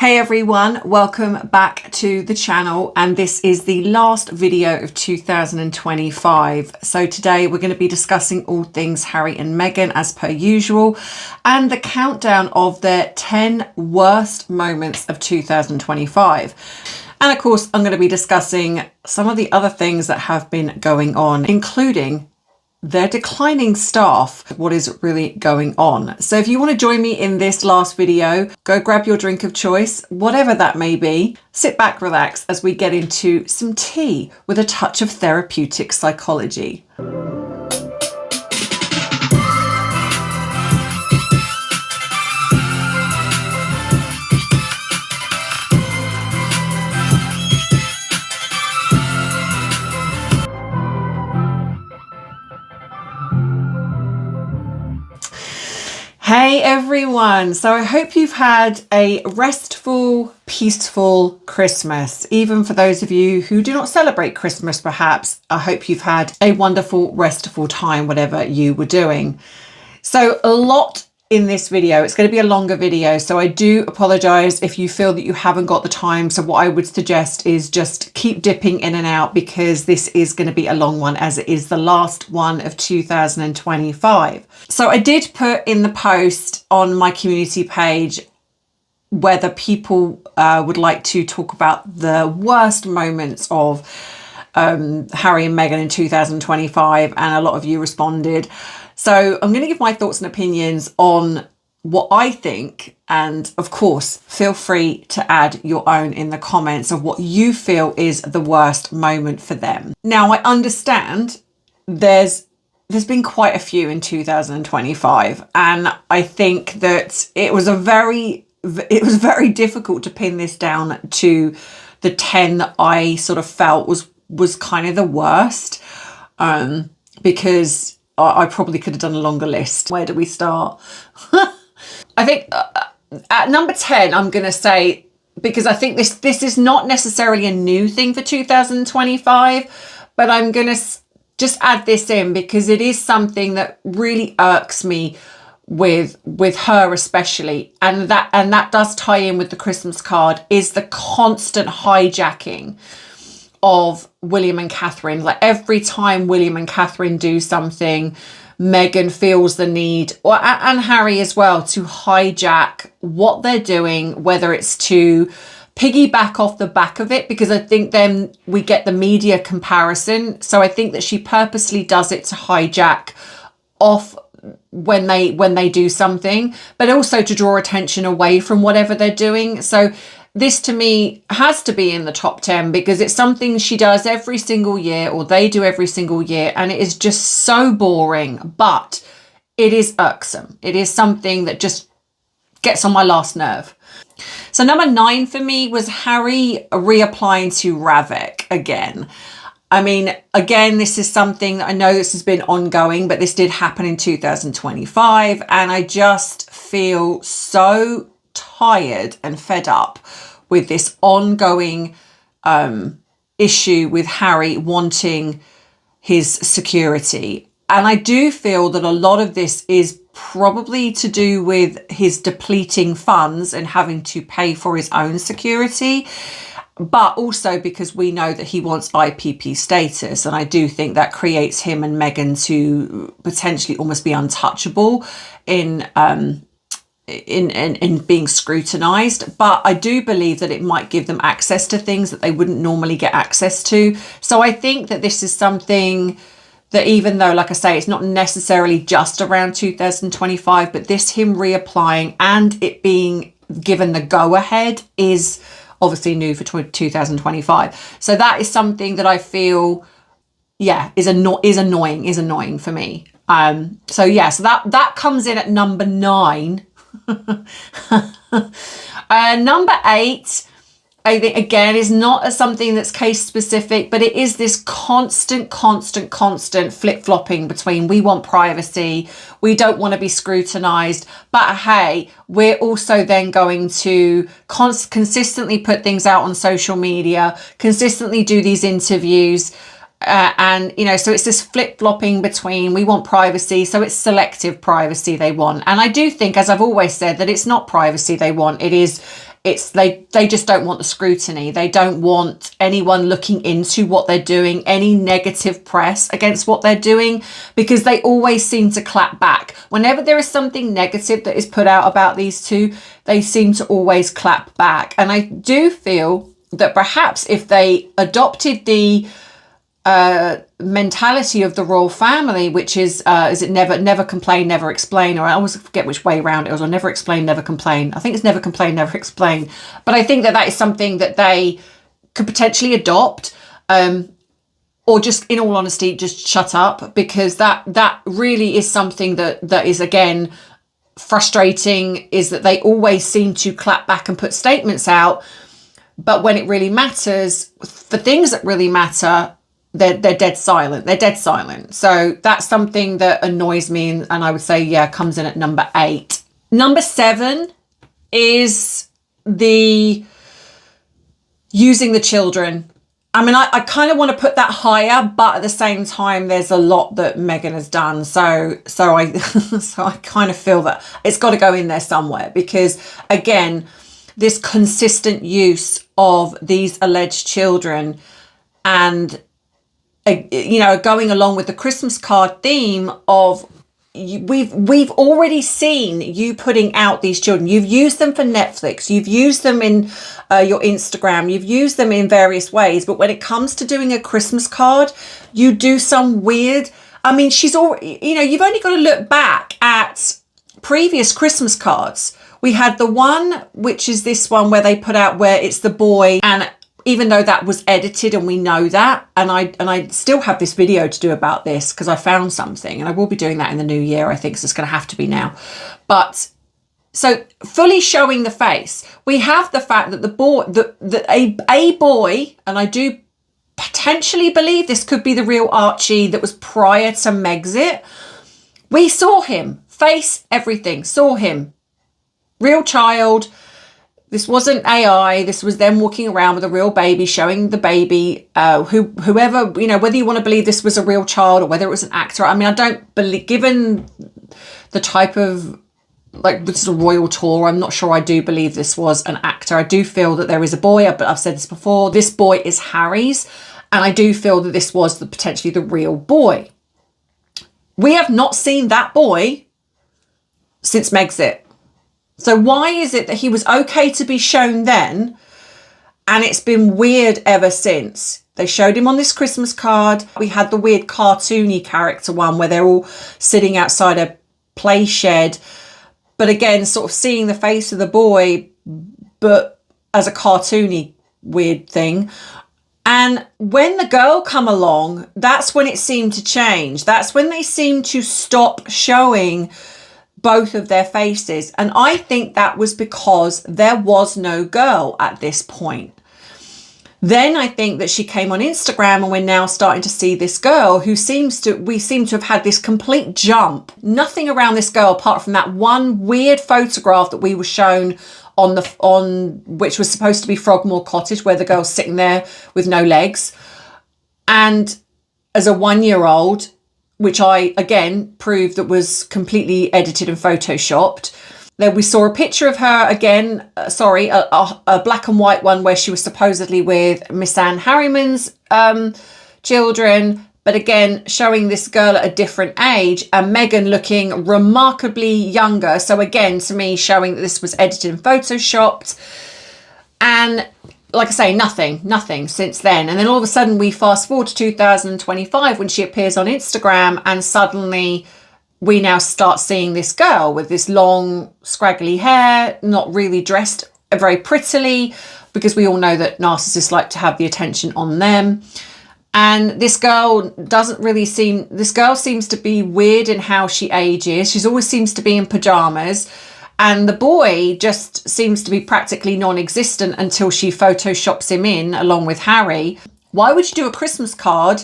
Hey everyone, welcome back to the channel, and this is the last video of 2025. So today we're going to be discussing all things Harry and Meghan as per usual, and the countdown of their 10 worst moments of 2025. And of course I'm going to be discussing some of the other things that have been going on, including their declining staff, what is really going on. So if you want to join me in this last video, go grab your drink of choice, whatever that may be. Sit back, relax as we get into some tea with a touch of therapeutic psychology. Hey everyone, so I hope you've had a restful, peaceful Christmas. Even for those of you who do not celebrate Christmas, perhaps, I hope you've had a wonderful, restful time, whatever you were doing. So a lot in this video. It's going to be a longer video, so I do apologize if you feel that you haven't got the time. So what I would suggest is just keep dipping in and out, because this is going to be a long one, as it is the last one of 2025. So I did put in the post on my community page whether people would like to talk about the worst moments of Harry and Meghan in 2025, and a lot of you responded. So I'm going to give my thoughts and opinions on what I think, and of course feel free to add your own in the comments of what you feel is the worst moment for them. Now I understand there's been quite a few in 2025, and I think that it was very difficult to pin this down to the 10 that I sort of felt was kind of the worst, because I probably could have done a longer list. Where do we start? I think at number 10, I'm going to say, because I think this is not necessarily a new thing for 2025, but I'm going to just add this in because it is something that really irks me with her especially, and that does tie in with the Christmas card, is the constant hijacking of William and Catherine. Like every time William and Catherine do something, Meghan feels the need, and Harry as well, to hijack what they're doing, whether it's to piggyback off the back of it, because I think then we get the media comparison. So I think that she purposely does it to hijack off when they do something, but also to draw attention away from whatever they're doing. So this to me has to be in the top 10, because it's something she does every single year, or they do every single year, and it is just so boring, but it is irksome. It is something that just gets on my last nerve. So number 9 for me was Harry reapplying to Ravik again. I mean, again, this is something that I know this has been ongoing, but this did happen in 2025, and I just feel so tired and fed up with this ongoing issue with Harry wanting his security. And I do feel that a lot of this is probably to do with his depleting funds and having to pay for his own security, but also because we know that he wants IPP status, and I do think that creates him and Meghan to potentially almost be untouchable in being scrutinized. But I do believe that it might give them access to things that they wouldn't normally get access to. So I think that this is something that, even though, like I say, it's not necessarily just around 2025, but this him reapplying and it being given the go ahead is obviously new for 2025. So that is something that I feel, yeah, is annoying for me. So yeah, so that comes in at number 9. Number 8, I think, again, is not something that's case specific, but it is this constant flip-flopping between we want privacy, we don't want to be scrutinized, but hey, we're also then going to consistently put things out on social media, consistently do these interviews, and you know, so it's this flip-flopping between we want privacy, so it's selective privacy they want. And I do think, as I've always said, that it's not privacy they want, it is It's they just don't want the scrutiny. They don't want anyone looking into what they're doing, any negative press against what they're doing, because they always seem to clap back. Whenever there is something negative that is put out about these two, they seem to always clap back. And I do feel that perhaps if they adopted the mentality of the royal family, which is it never complain, never explain, or I always forget which way around it was, or never explain, never complain. I think it's never complain, never explain. But I think that that is something that they could potentially adopt, or just, in all honesty, just shut up, because that really is something that is, again, frustrating, is that they always seem to clap back and put statements out, but when it really matters, for things that really matter, they're dead silent. They're dead silent. So that's something that annoys me, and I would say, yeah, comes in at number 8. Number 7 is the using the children. I mean, I kind of want to put that higher, but at the same time, there's a lot that Meghan has done. So I so I kind of feel that it's got to go in there somewhere, because again, this consistent use of these alleged children, and going along with the Christmas card theme of, we've already seen you putting out these children. You've used them for Netflix, you've used them in your Instagram, you've used them in various ways, but when it comes to doing a Christmas card, you do some weird, I mean, she's already, you've only got to look back at previous Christmas cards. We had the one, which is this one where they put out where it's the boy, and even though that was edited and we know that, and I still have this video to do about this because I found something, and I will be doing that in the new year, I think, so it's going to have to be now. But so fully showing the face, we have the fact that the boy, a boy, and I do potentially believe this could be the real Archie that was prior to Megxit. We saw him, face, everything, saw him, real child. This wasn't AI. This was them walking around with a real baby, showing the baby, whoever, whether you want to believe this was a real child or whether it was an actor. I mean, I don't believe, given the type of, like, this is a royal tour, I'm not sure I do believe this was an actor. I do feel that there is a boy, but I've said this before, this boy is Harry's, and I do feel that this was potentially the real boy. We have not seen that boy since Megxit. So why is it that he was okay to be shown then, and it's been weird ever since? They showed him on this Christmas card. We had the weird cartoony character one where they're all sitting outside a play shed, but again, sort of seeing the face of the boy, but as a cartoony weird thing. And when the girl come along, that's when it seemed to change. That's when they seemed to stop showing both of their faces. And I think that was because there was no girl at this point. Then I think that she came on Instagram, and we're now starting to see this girl who we seem to have had this complete jump. Nothing around this girl apart from that one weird photograph that we were shown on which was supposed to be Frogmore Cottage, where the girl's sitting there with no legs. And as a 1-year-old, which I, again, proved that was completely edited and photoshopped. Then we saw a picture of her again, a black and white one where she was supposedly with Miss Anne Harriman's children, but again, showing this girl at a different age, and Meghan looking remarkably younger. So again, to me, showing that this was edited and photoshopped. And like I say, nothing since then. And then all of a sudden we fast forward to 2025 when she appears on Instagram, and suddenly we now start seeing this girl with this long scraggly hair, not really dressed very prettily, because we all know that narcissists like to have the attention on them. And this girl seems to be weird in how she ages. She always seems to be in pajamas. And the boy just seems to be practically non-existent until she photoshops him in along with Harry. Why would you do a Christmas card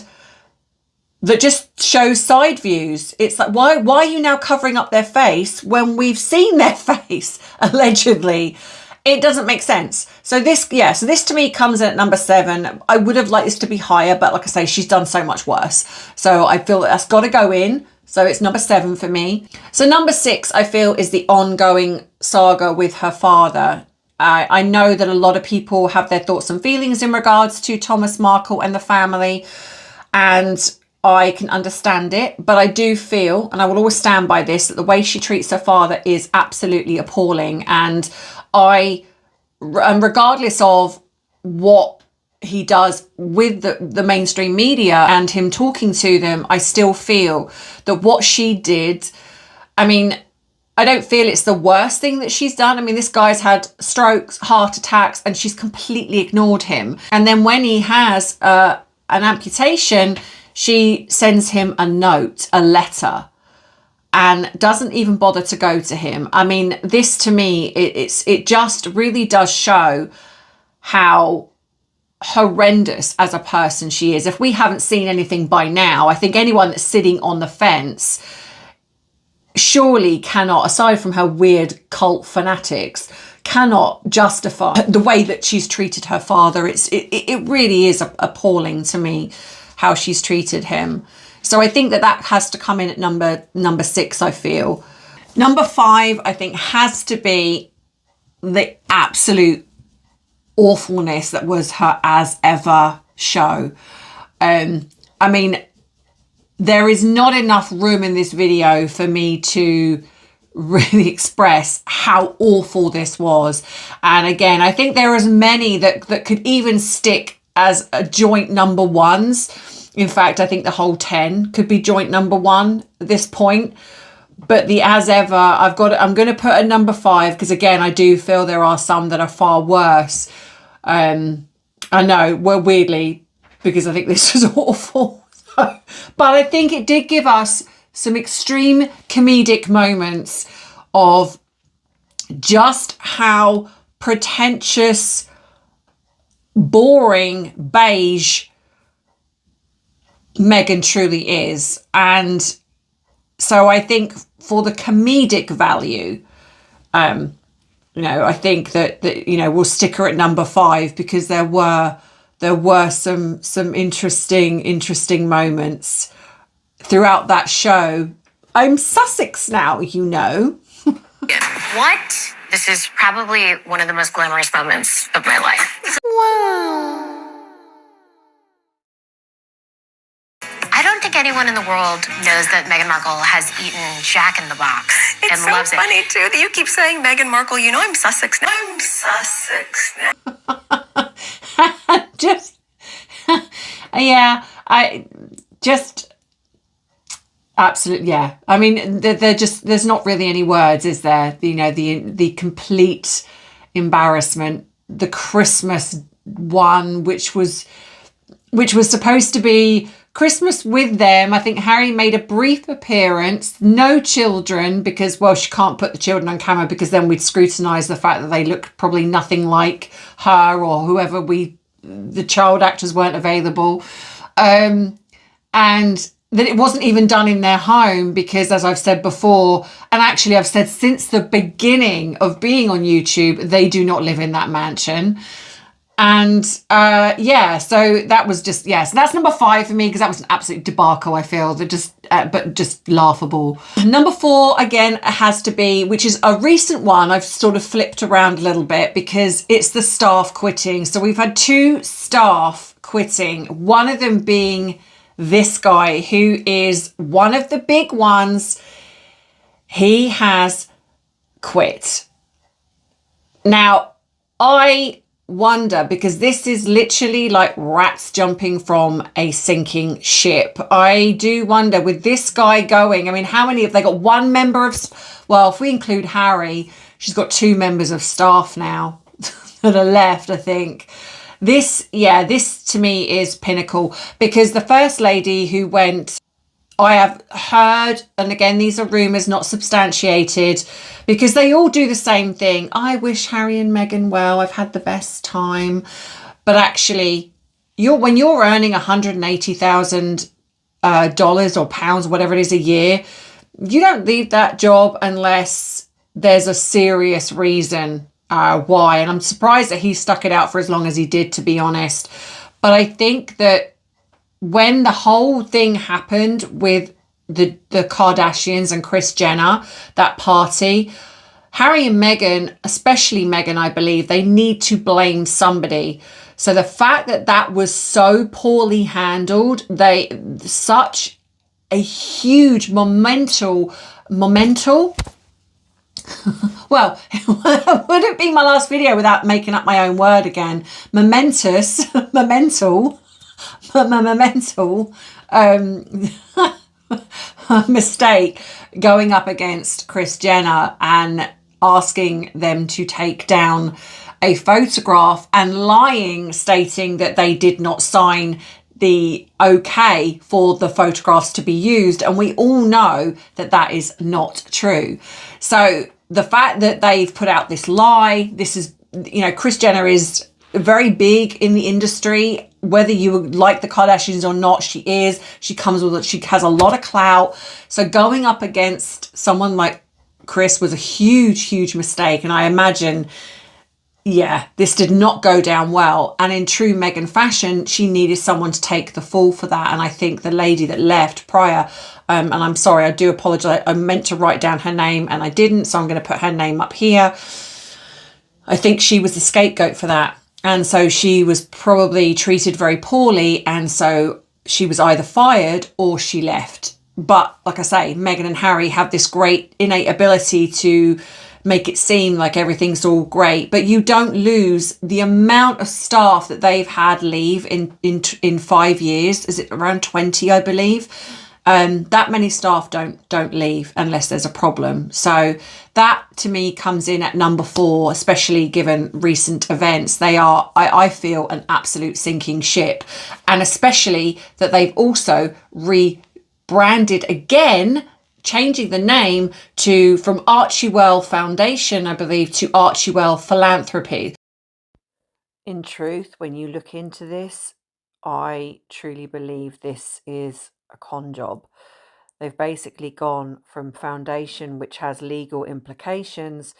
that just shows side views? It's like, why are you now covering up their face when we've seen their face, allegedly? It doesn't make sense. So this to me comes in at number 7. I would have liked this to be higher, but like I say, she's done so much worse. So I feel that's got to go in. So it's number 7 for me. So number 6, I feel, is the ongoing saga with her father. I know that a lot of people have their thoughts and feelings in regards to Thomas Markle and the family, and I can understand it, but I do feel, and I will always stand by this, that the way she treats her father is absolutely appalling. And regardless of what he does with the mainstream media and him talking to them, I still feel that what she did, I mean, I don't feel it's the worst thing that she's done. I mean, this guy's had strokes, heart attacks, and she's completely ignored him. And then when he has an amputation, she sends him a note, a letter, and doesn't even bother to go to him. I mean, this to me, it just really does show how horrendous as a person she is. If we haven't seen anything by now, I think anyone that's sitting on the fence surely cannot, aside from her weird cult fanatics, cannot justify the way that she's treated her father. It really is appalling to me how she's treated him. So I think that has to come in at number 6, I feel. Number 5, I think, has to be the absolute awfulness that was her As Ever show. I mean, there is not enough room in this video for me to really express how awful this was. And again, I think there are as many that could even stick as a joint number 1s. In fact, I think the whole 10 could be joint number 1 at this point. But the As Ever, I'm going to put a number 5, because again, I do feel there are some that are far worse. I know, well, weirdly, because I think this was awful. But I think it did give us some extreme comedic moments of just how pretentious, boring, beige Meghan truly is. And so I think for the comedic value, I think that we'll stick her at number 5, because there were some interesting moments throughout that show. I'm Sussex now, What? This is probably one of the most glamorous moments of my life. Wow. I don't think anyone in the world knows that Meghan Markle has eaten Jack in the Box and loves it. It's so funny, too, that you keep saying Meghan Markle. I'm Sussex now. I'm Sussex now. Absolutely, yeah. I mean, there's not really any words, is there? The complete embarrassment. The Christmas one, which was supposed to be Christmas with them. I think Harry made a brief appearance, no children, because, well, she can't put the children on camera, because then we'd scrutinise the fact that they look probably nothing like her, or whoever the child actors weren't available. And that it wasn't even done in their home, because, as I've said before, and actually I've said since the beginning of being on YouTube, they do not live in that mansion. And so that was just, so that's number 5 for me, because that was an absolute debacle, I feel, that but just laughable. Number 4, again, has to be, which is a recent one. I've sort of flipped around a little bit, because it's the staff quitting. So we've had 2 staff quitting, one of them being this guy, who is one of the big ones. He has quit. Now, I wonder, because this is literally like rats jumping from a sinking ship. I do wonder, with this guy going, I mean, how many have they got? One member of, well, if we include Harry, she's got 2 members of staff now that are left, I think. This to me is pinnacle, because the First Lady who went, I have heard, and again, these are rumours, not substantiated, because they all do the same thing. I wish Harry and Meghan well, I've had the best time. But actually, when you're earning $180,000 or pounds, whatever it is, a year, you don't leave that job unless there's a serious reason why. And I'm surprised that he stuck it out for as long as he did, to be honest. But I think that when the whole thing happened with the Kardashians and Kris Jenner, that party, Harry and Meghan, especially Meghan, I believe, they need to blame somebody. So the fact that that was so poorly handled, such a huge momental, well, it wouldn't be my last video without making up my own word again. Momental mistake going up against Kris Jenner and asking them to take down a photograph and lying, stating that they did not sign the okay for the photographs to be used. And we all know that that is not true. So the fact that they've put out this lie, this is, you know, Kris Jenner is very big in the industry, whether you like the Kardashians or not. She has a lot of clout. So going up against someone like Kris was a huge mistake. And I imagine, yeah, this did not go down well. And in true Meghan fashion, she needed someone to take the fall for that. And I think the lady that left prior, and I'm sorry, I do apologize. I meant to write down her name and I didn't. So I'm going to put her name up here. I think she was the scapegoat for that. And so she was probably treated very poorly. And so she was either fired or she left. But like I say, Meghan and Harry have this great innate ability to make it seem like everything's all great, but you don't lose the amount of staff that they've had leave in 5 years. Is it around 20, I believe? That many staff don't leave unless there's a problem. So that to me comes in at number 4, especially given recent events. They are, I feel, an absolute sinking ship, and especially that they've also rebranded again, changing the name from Archewell Foundation, I believe, to Archewell Philanthropy. In truth, when you look into this, I truly believe this is a con job. They've basically gone from foundation, which has legal implications,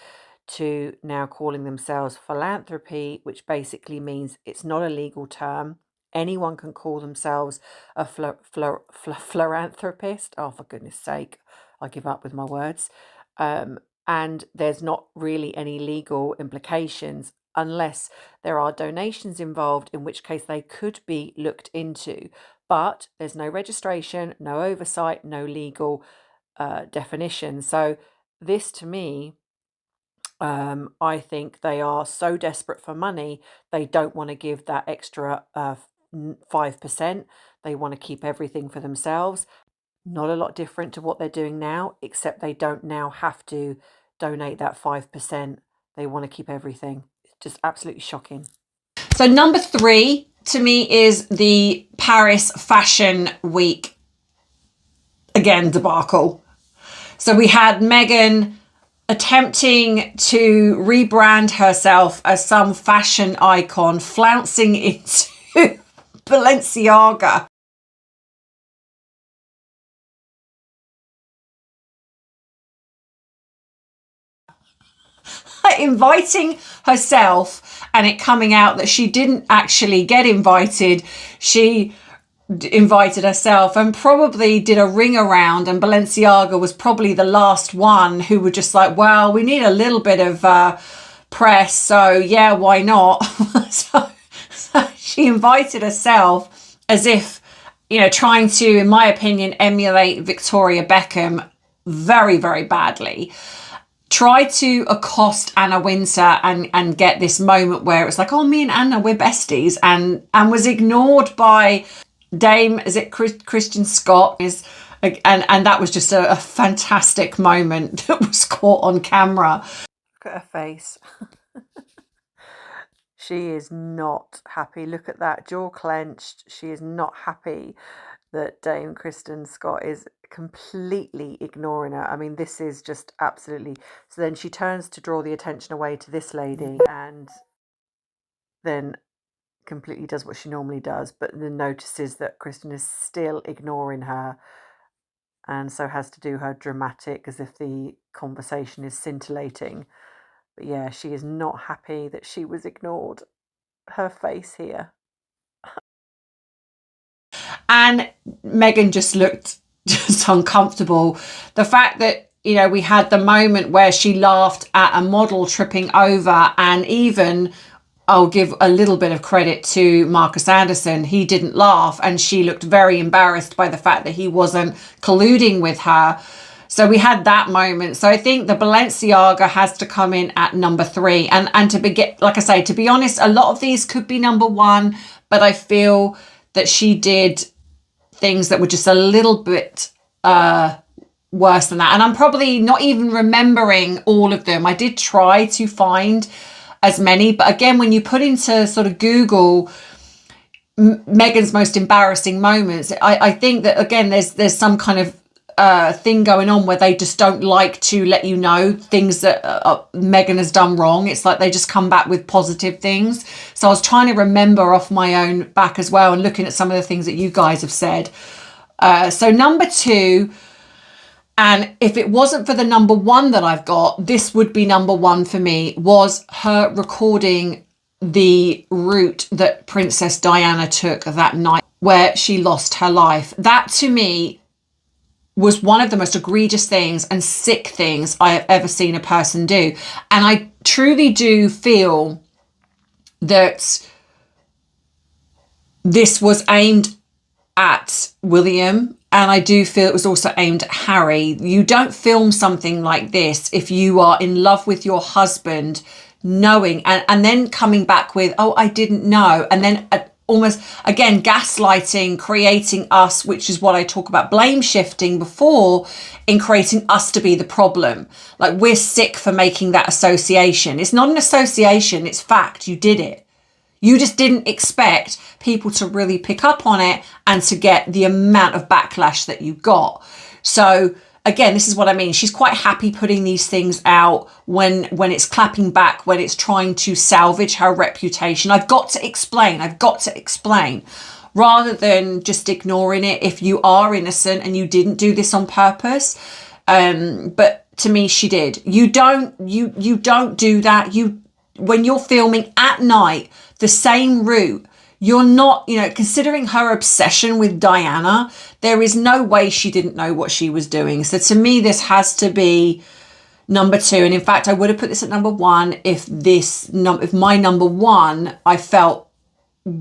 to now calling themselves philanthropy, which basically means it's not a legal term. Anyone can call themselves a philanthropist. Oh, for goodness sake, I give up with my words. And there's not really any legal implications unless there are donations involved, in which case they could be looked into. But there's no registration, no oversight, no legal definition. So this, to me, I think they are so desperate for money, they don't want to give that extra 5%. They want to keep everything for themselves. Not a lot different to what they're doing now, except they don't now have to donate that 5%. They want to keep everything. It's just absolutely shocking. So number 3 to me is the Paris Fashion Week, again, debacle. So we had Meghan attempting to rebrand herself as some fashion icon, flouncing into Balenciaga. Inviting herself, and it coming out that she didn't actually get invited. She invited herself and probably did a ring around, and Balenciaga was probably the last one who were just like, well, we need a little bit of press, so yeah, why not? so she invited herself as if, you know, trying to, in my opinion, emulate Victoria Beckham very, very badly. Tried to accost Anna Wintour and get this moment where it was like, oh, me and Anna, we're besties, and was ignored by Dame, is it Christian Scott? And that was just a fantastic moment that was caught on camera. Look at her face. She is not happy. Look at that, jaw clenched. She is not happy that Dame Kristen Scott is completely ignoring her. I mean, this is just absolutely... So then she turns to draw the attention away to this lady, and then completely does what she normally does, but then notices that Kristen is still ignoring her, and so has to do her dramatic as if the conversation is scintillating. But yeah, she is not happy that she was ignored. Her face here. And Meghan just looked just uncomfortable. The fact that, you know, we had the moment where she laughed at a model tripping over, and even I'll give a little bit of credit to Marcus Anderson. He didn't laugh, and she looked very embarrassed by the fact that he wasn't colluding with her. So we had that moment. So I think the Balenciaga has to come in at number 3. And to like I say, to be honest, a lot of these could be number 1, but I feel that she did things that were just a little bit worse than that. And I'm probably not even remembering all of them. I did try to find as many, but again, when you put into sort of Google Meghan's most embarrassing moments, I think that again there's some kind of thing going on where they just don't like to let you know things that Meghan has done wrong. It's like they just come back with positive things. So I was trying to remember off my own back as well, and looking at some of the things that you guys have said. So number 2, and if it wasn't for the number 1 that I've got, this would be number 1 for me, was her recording the route that Princess Diana took that night where she lost her life. That to me was one of the most egregious things and sick things I have ever seen a person do. And I truly do feel that this was aimed at William, and I do feel it was also aimed at Harry. You don't film something like this if you are in love with your husband, knowing and then coming back with, oh, I didn't know. And then almost, again, gaslighting, creating us, which is what I talk about, blame shifting before, in creating us to be the problem. Like, we're sick for making that association. It's not an association, it's fact. You did it. You just didn't expect people to really pick up on it and to get the amount of backlash that you got. So again, this is what I mean. She's quite happy putting these things out when it's clapping back, when it's trying to salvage her reputation. I've got to explain, rather than just ignoring it if you are innocent and you didn't do this on purpose. But to me, she did. You don't do that. When you're filming at night, the same route, you're not, considering her obsession with Diana, there is no way she didn't know what she was doing. So to me, this has to be number 2. And in fact, I would have put this at number 1 if my number 1, I felt,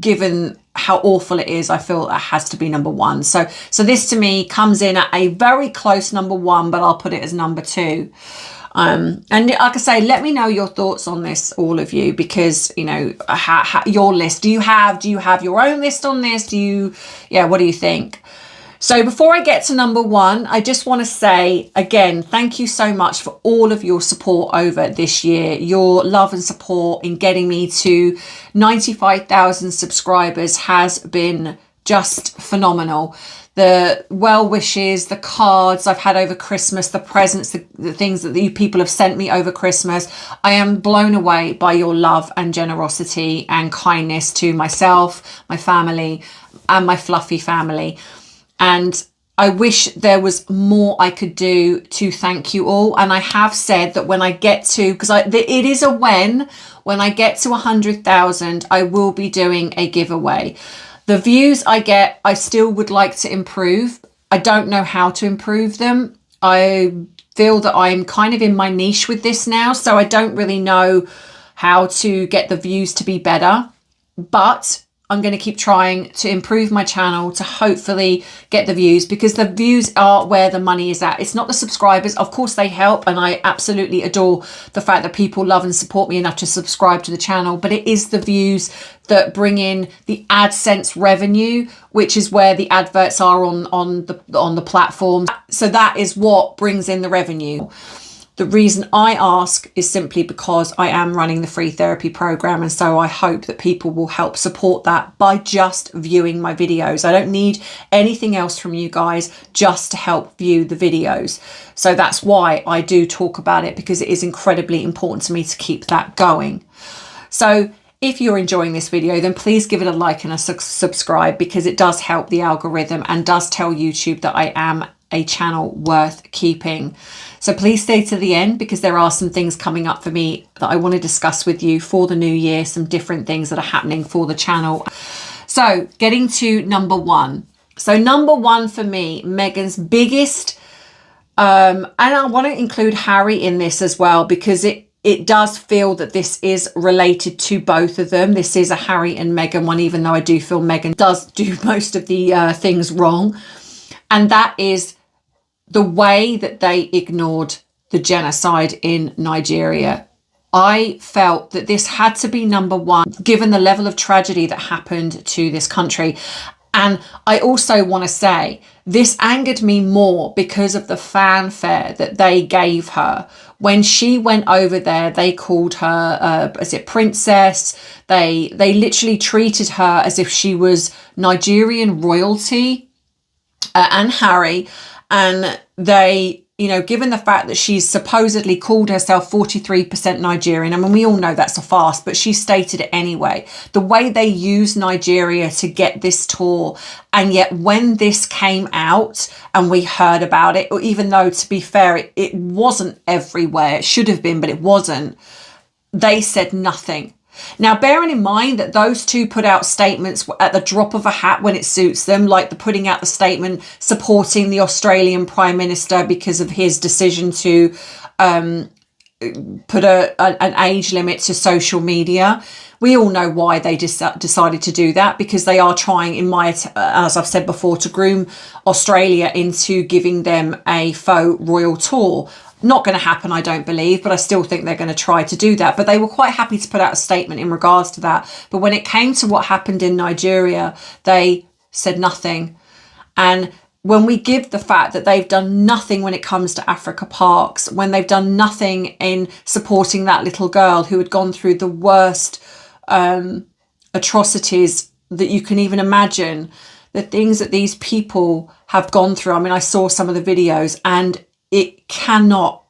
given how awful it is, I feel it has to be number 1. So this to me comes in at a very close number 1, but I'll put it as number 2. And like I say, let me know your thoughts on this, all of you, because, your list, do you have your own list on this? What do you think? So before I get to number 1, I just want to say again, thank you so much for all of your support over this year. Your love and support in getting me to 95,000 subscribers has been just phenomenal. The well wishes, the cards I've had over Christmas, the presents, the things that you people have sent me over Christmas. I am blown away by your love and generosity and kindness to myself, my family, and my fluffy family. And I wish there was more I could do to thank you all. And I have said that when I get to, because it is a when I get to 100,000, I will be doing a giveaway. The views I get, I still would like to improve. I don't know how to improve them. I feel that I'm kind of in my niche with this now, so I don't really know how to get the views to be better. But I'm going to keep trying to improve my channel to hopefully get the views, because the views are where the money is at. It's not the subscribers. Of course they help, and I absolutely adore the fact that people love and support me enough to subscribe to the channel, but it is the views that bring in the AdSense revenue, which is where the adverts are on the platform. So that is what brings in the revenue. The reason I ask is simply because I am running the free therapy program, and so I hope that people will help support that by just viewing my videos. I don't need anything else from you guys, just to help view the videos. So that's why I do talk about it, because it is incredibly important to me to keep that going. So if you're enjoying this video, then please give it a like and a subscribe, because it does help the algorithm and does tell YouTube that I am a channel worth keeping. So please stay to the end, because there are some things coming up for me that I want to discuss with you for the new year, some different things that are happening for the channel. So getting to number 1. So number 1 for me, Meghan's biggest And I want to include Harry in this as well, because it does feel that this is related to both of them. This is a Harry and Meghan one, even though I do feel Meghan does do most of the things wrong. And that is the way that they ignored the genocide in Nigeria. I felt that this had to be number one, given the level of tragedy that happened to this country. And I also want to say this angered me more because of the fanfare that they gave her. When she went over there, they called her, princess? They literally treated her as if she was Nigerian royalty, and Harry. And they, given the fact that she's supposedly called herself 43% Nigerian, I mean, we all know that's a farce, but she stated it anyway. The way they used Nigeria to get this tour, and yet when this came out and we heard about it, or even though, to be fair, it wasn't everywhere, it should have been, but it wasn't, they said nothing. Now, bearing in mind that those two put out statements at the drop of a hat when it suits them, like the putting out the statement supporting the Australian Prime Minister because of his decision to put an age limit to social media. We all know why they decided to do that, because they are trying, as I've said before, to groom Australia into giving them a faux royal tour. Not going to happen, I don't believe, but I still think they're going to try to do that. But they were quite happy to put out a statement in regards to that. But when it came to what happened in Nigeria, they said nothing. And when we give the fact that they've done nothing when it comes to Africa Parks, when they've done nothing in supporting that little girl who had gone through the worst atrocities that you can even imagine, the things that these people have gone through. I mean, I saw some of the videos, and it cannot,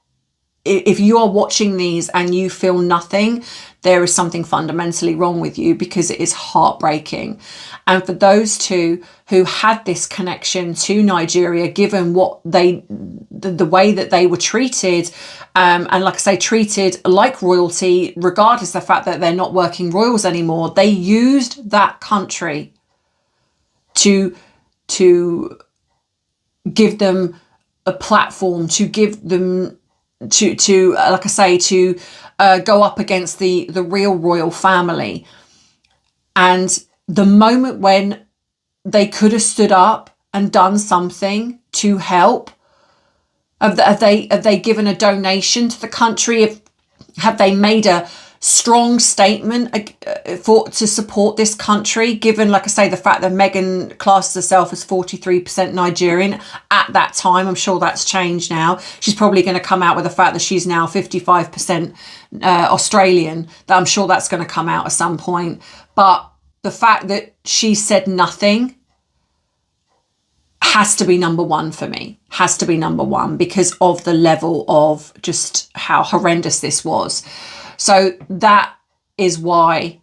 if you are watching these and you feel nothing, there is something fundamentally wrong with you, because it is heartbreaking. And for those two who had this connection to Nigeria, given what the way that they were treated, and like I say, treated like royalty, regardless of the fact that they're not working royals anymore, they used that country to give them a platform, to give them to like I say, to go up against the real royal family. And the moment when they could have stood up and done something to help, have they given a donation to the country? Have they made a strong statement to support this country, given, like I say, the fact that Meghan classes herself as 43% Nigerian at that time? I'm sure that's changed now. She's probably going to come out with the fact that she's now 55% Australian. That I'm sure that's going to come out at some point. But the fact that she said nothing has to be number one for me. Has to be number one, because of the level of just how horrendous this was. So that is why,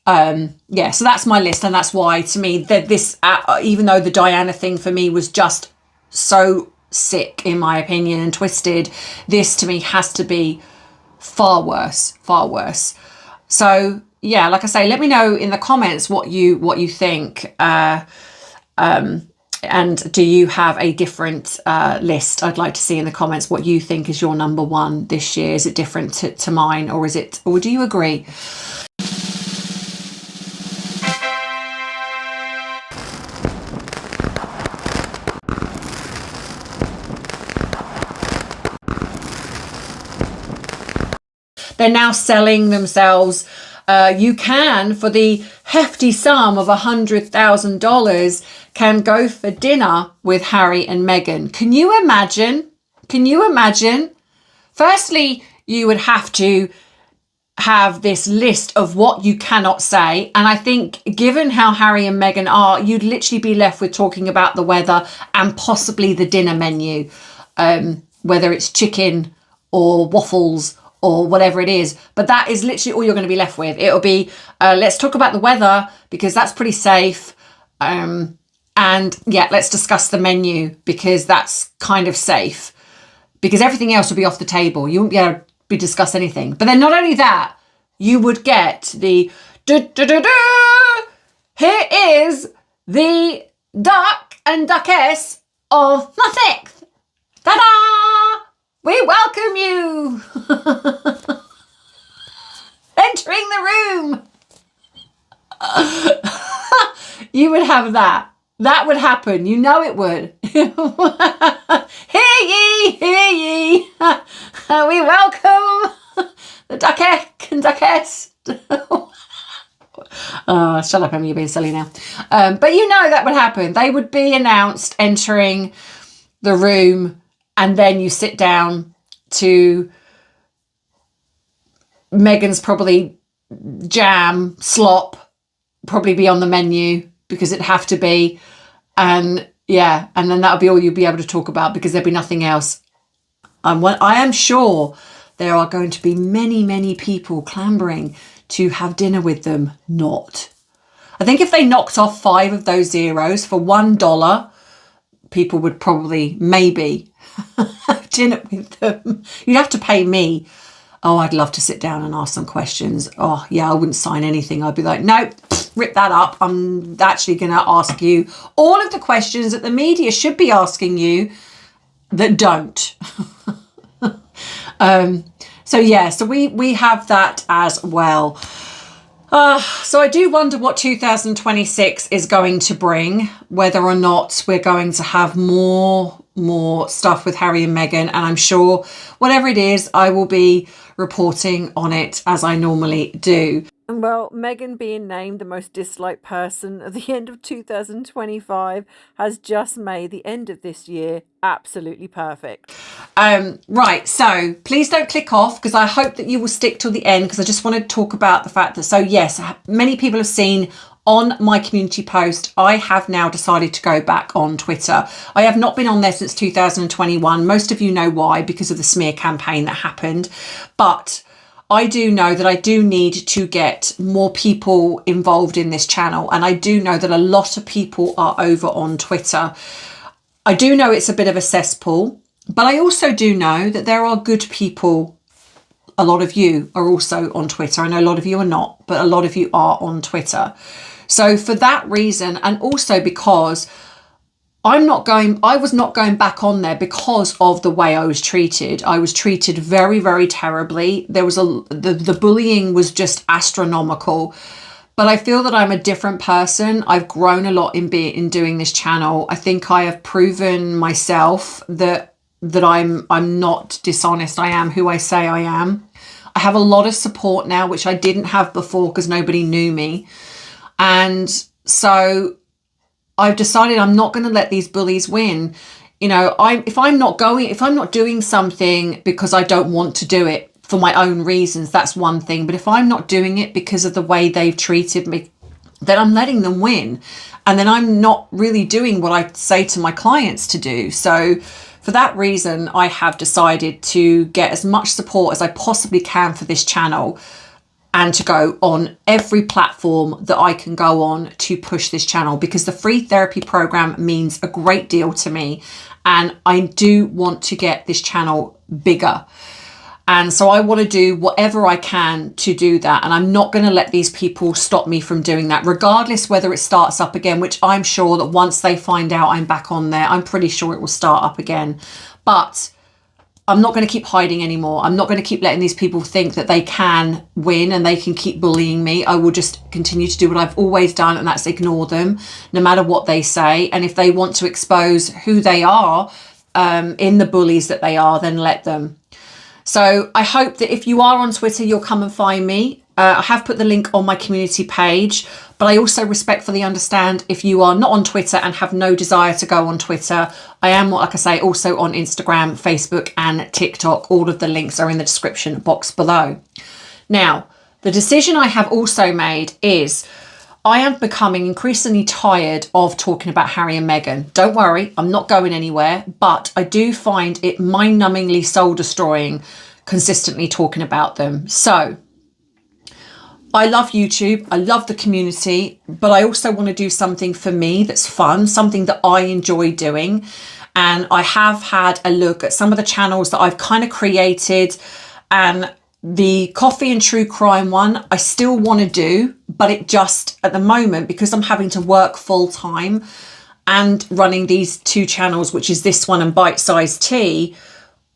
so that's my list. And that's why, to me, that this, even though the Diana thing for me was just so sick, in my opinion, and twisted, this to me has to be far worse, far worse. So yeah, like I say, let me know in the comments what you think. And do you have a different list? I'd like to see in the comments what you think is your number one this year. Is it different to mine, or do you agree? They're now selling themselves. You can, for the hefty sum of $100,000, can go for dinner with Harry and Meghan. Can you imagine? Can you imagine? Firstly, you would have to have this list of what you cannot say. And I think, given how Harry and Meghan are, you'd literally be left with talking about the weather and possibly the dinner menu, whether it's chicken or waffles or whatever it is. But that is literally all you're going to be left with. It'll be, let's talk about the weather, because that's pretty safe. And yeah, let's discuss the menu, because that's kind of safe, because everything else will be off the table. You won't be able to discuss anything. But then not only that, you would get the here is the duck and duckess of my sixth. Ta-da! We welcome you. Entering the room. You would have that. That would happen. You know it would. Hear ye, hear ye. We welcome the duckette and duckette. Oh, shut up, Emily, you're being silly now. But you know that would happen. They would be announced entering the room, and then you sit down to Meghan's probably jam, slop, probably be on the menu because it'd have to be. And yeah, and then that'll be all you'll be able to talk about because there'll be nothing else. I am sure there are going to be many, many people clambering to have dinner with them. Not. I think if they knocked off 5 of those zeros for $1, people would probably maybe have dinner with them. You'd have to pay me. Oh, I'd love to sit down and ask some questions. Oh, yeah, I wouldn't sign anything. I'd be like, nope, rip that up. I'm actually going to ask you all of the questions that the media should be asking you that don't. So yeah, so we have that as well. So I do wonder what 2026 is going to bring, whether or not we're going to have more stuff with Harry and Meghan. And I'm sure whatever it is, I will be reporting on it as I normally do. Well, Meghan being named the most disliked person at the end of 2025 has just made the end of this year absolutely perfect. Right, so please don't click off because I hope that you will stick till the end because I just want to talk about the fact that, so yes, many people have seen on my community post, I have now decided to go back on Twitter. I have not been on there since 2021. Most of you know why, because of the smear campaign that happened. But I do know that I do need to get more people involved in this channel. And I do know that a lot of people are over on Twitter. I do know it's a bit of a cesspool, but I also do know that there are good people. A lot of you are also on Twitter. I know a lot of you are not, but a lot of you are on Twitter. So for that reason, and also because I was not going back on there because of the way I was treated. I was treated very, very terribly. There was the bullying was just astronomical. But I feel that I'm a different person. I've grown a lot in doing this channel. I think I have proven myself that I'm not dishonest. I am who I say I am. I have a lot of support now, which I didn't have before because nobody knew me. And so I've decided I'm not going to let these bullies win. You know, if I'm not doing something because I don't want to do it for my own reasons, that's one thing. But if I'm not doing it because of the way they've treated me, then I'm letting them win. And then I'm not really doing what I say to my clients to do. So for that reason, I have decided to get as much support as I possibly can for this channel and to go on every platform that I can go on to push this channel, because the free therapy program means a great deal to me. And I do want to get this channel bigger. And so I want to do whatever I can to do that. And I'm not going to let these people stop me from doing that, regardless whether it starts up again, which I'm sure that once they find out I'm back on there, I'm pretty sure it will start up again. But I'm not going to keep hiding anymore. I'm not going to keep letting these people think that they can win and they can keep bullying me. I will just continue to do what I've always done, and that's ignore them no matter what they say. And if they want to expose who they are in the bullies that they are, then let them. So I hope that if you are on Twitter, you'll come and find me. I have put the link on my community page, but I also respectfully understand if you are not on Twitter and have no desire to go on Twitter. I am, like I say, also on Instagram, Facebook and TikTok. All of the links are in the description box below. Now, the decision I have also made is I am becoming increasingly tired of talking about Harry and Meghan. Don't worry, I'm not going anywhere, but I do find it mind-numbingly soul-destroying consistently talking about them. So I love YouTube, I love the community, but I also want to do something for me that's fun, something that I enjoy doing. And I have had a look at some of the channels that I've kind of created, and the coffee and true crime one, I still want to do, but it just at the moment, because I'm having to work full time and running these two channels, which is this one and BITESIZE Tea,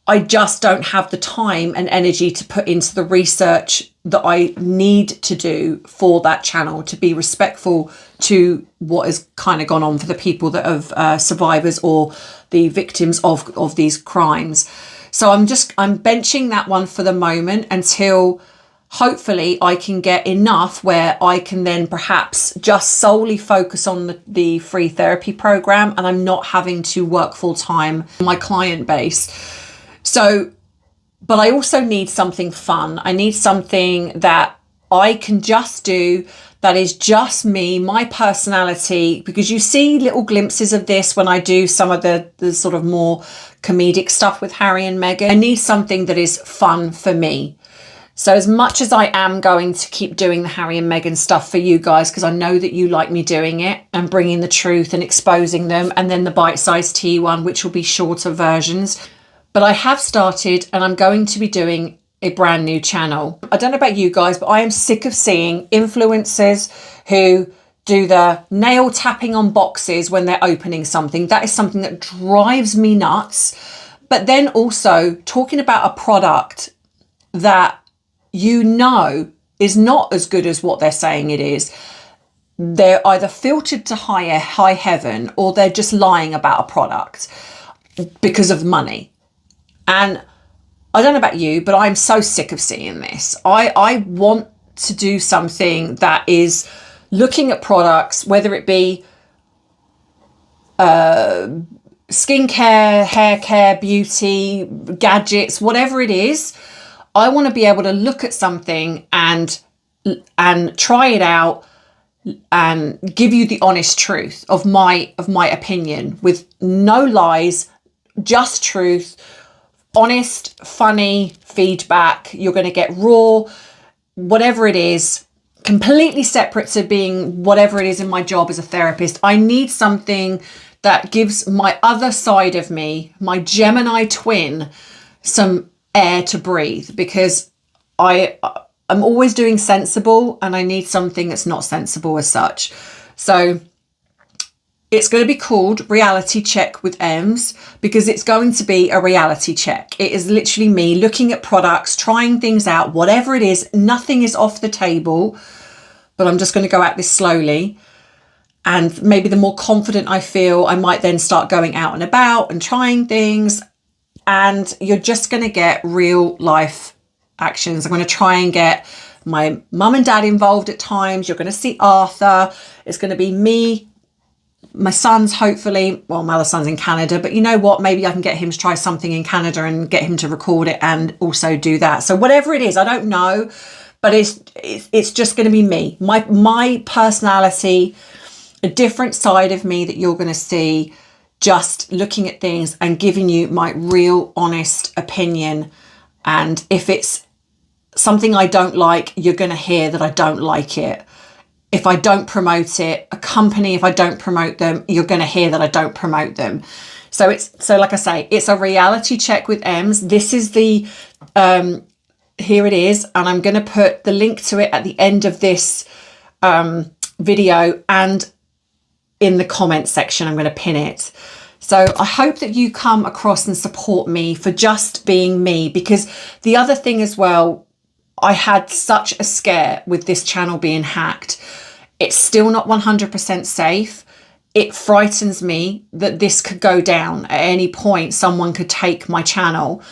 I just don't have the time and energy to put into the research that I need to do for that channel, to be respectful to what has kind of gone on for the people that have survivors or the victims of these crimes. So I'm benching that one for the moment until hopefully I can get enough where I can then perhaps just solely focus on the free therapy program, and I'm not having to work full time on my client base. So, but I also need something fun. I need something that I can just do, that is just me, my personality, because you see little glimpses of this when I do some of the sort of more comedic stuff with Harry and Meghan. I need something that is fun for me. So as much as I am going to keep doing the Harry and Meghan stuff for you guys, because I know that you like me doing it and bringing the truth and exposing them, and then the bite-sized tea one, which will be shorter versions. But I have started, and I'm going to be doing a brand new channel. I don't know about you guys, but I am sick of seeing influencers who do the nail tapping on boxes when they're opening something. That is something that drives me nuts. But then also talking about a product that you know is not as good as what they're saying it is. They're either filtered to high heaven, or they're just lying about a product because of money. And I don't know about you, but I'm so sick of seeing this. I want to do something that is looking at products, whether it be skincare, hair care, beauty, gadgets, whatever it is. I want to be able to look at something and try it out and give you the honest truth of my opinion, with no lies, just truth, honest, funny feedback. You're going to get raw, whatever it is, completely separate to being whatever it is in my job as a therapist. I need something that gives my other side of me, my Gemini twin, some air to breathe, because I'm always doing sensible, and I need something that's not sensible as such. So it's going to be called Reality Check with Ems, because it's going to be a reality check. It is literally me looking at products, trying things out, whatever it is. Nothing is off the table, but I'm just going to go at this slowly. And maybe the more confident I feel, I might then start going out and about and trying things. And you're just going to get real life actions. I'm going to try and get my mum and dad involved at times. You're going to see Arthur. It's going to be me, my sons, hopefully. Well, my other son's in Canada, but you know what? Maybe I can get him to try something in Canada and get him to record it and also do that. So whatever it is, I don't know, but it's just going to be me, my personality, a different side of me that you're going to see, just looking at things and giving you my real honest opinion. And if it's something I don't like, you're going to hear that I don't like it. If I don't promote it, a company, if I don't promote them, you're going to hear that I don't promote them. So like I say, it's a reality check with Ems. This is the, here it is. And I'm going to put the link to it at the end of this video, and in the comments section, I'm going to pin it. So I hope that you come across and support me for just being me, because the other thing as well, I had such a scare with this channel being hacked. It's still not 100% safe. It frightens me that this could go down at any point. Someone could take my channel.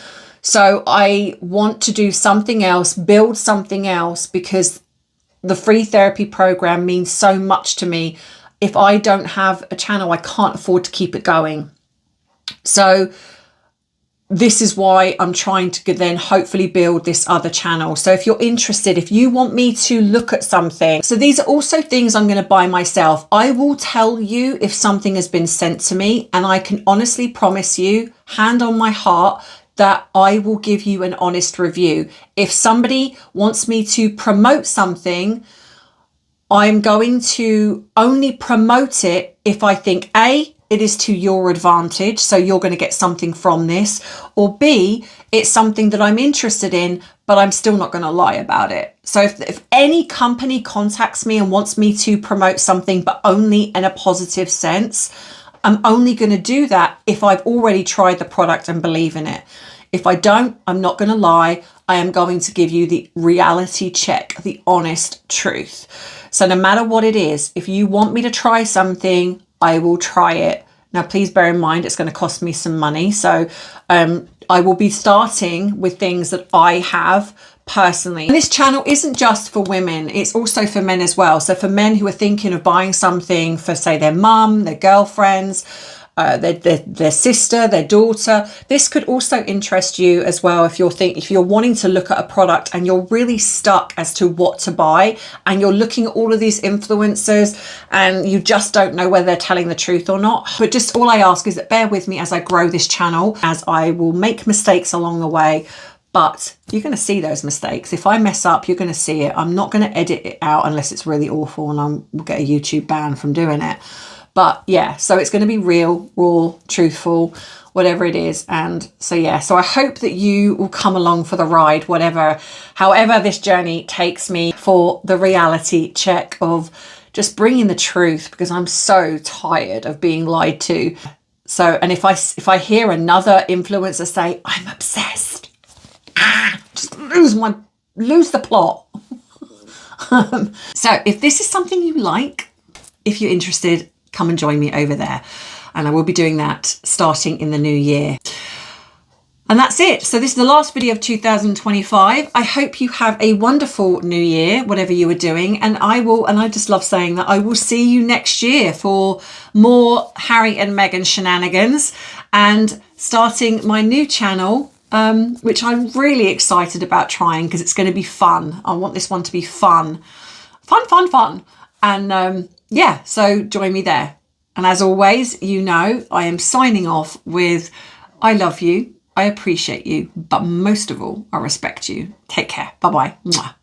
So I want to do something else, build something else, because the free therapy program means so much to me. If I don't have a channel, I can't afford to keep it going. So this is why I'm trying to then hopefully build this other channel. So if you're interested, if you want me to look at something, so these are also things I'm going to buy myself. I will tell you if something has been sent to me, and I can honestly promise you, hand on my heart, that I will give you an honest review. If somebody wants me to promote something, I'm going to only promote it if I think A, it is to your advantage, so you're going to get something from this, or B, it's something that I'm interested in, but I'm still not going to lie about it. So if any company contacts me and wants me to promote something, but only in a positive sense, I'm only going to do that if I've already tried the product and believe in it. If I don't, I'm not going to lie. I am going to give you the reality check, the honest truth. So no matter what it is, if you want me to try something, I will try it. Now, please bear in mind, it's going to cost me some money. So I will be starting with things that I have personally. And this channel isn't just for women, it's also for men as well. So for men who are thinking of buying something for, say, their mum, their girlfriends, their sister, their daughter, this could also interest you as well. If you're wanting to look at a product and you're really stuck as to what to buy, and you're looking at all of these influencers and you just don't know whether they're telling the truth or not. But just all I ask is that bear with me as I grow this channel, as I will make mistakes along the way. But you're going to see those mistakes. If I mess up, you're going to see it. I'm not going to edit it out unless it's really awful and we'll get a YouTube ban from doing it. But yeah, so it's going to be real, raw, truthful, whatever it is. And so, yeah, so I hope that you will come along for the ride, however this journey takes me, for the reality check of just bringing the truth, because I'm so tired of being lied to. So, and if I hear another influencer say, I'm obsessed, just lose the plot. So if this is something you like, if you're interested, come and join me over there. And I will be doing that starting in the new year. And that's it. So this is the last video of 2025. I hope you have a wonderful new year, whatever you are doing. And I just love saying that, I will see you next year for more Harry and Meghan shenanigans, and starting my new channel, which I'm really excited about trying, because it's going to be fun. I want this one to be fun. And yeah, so join me there. And as always, you know, I am signing off with, I love you, I appreciate you, but most of all, I respect you. Take care. Bye-bye. Mwah.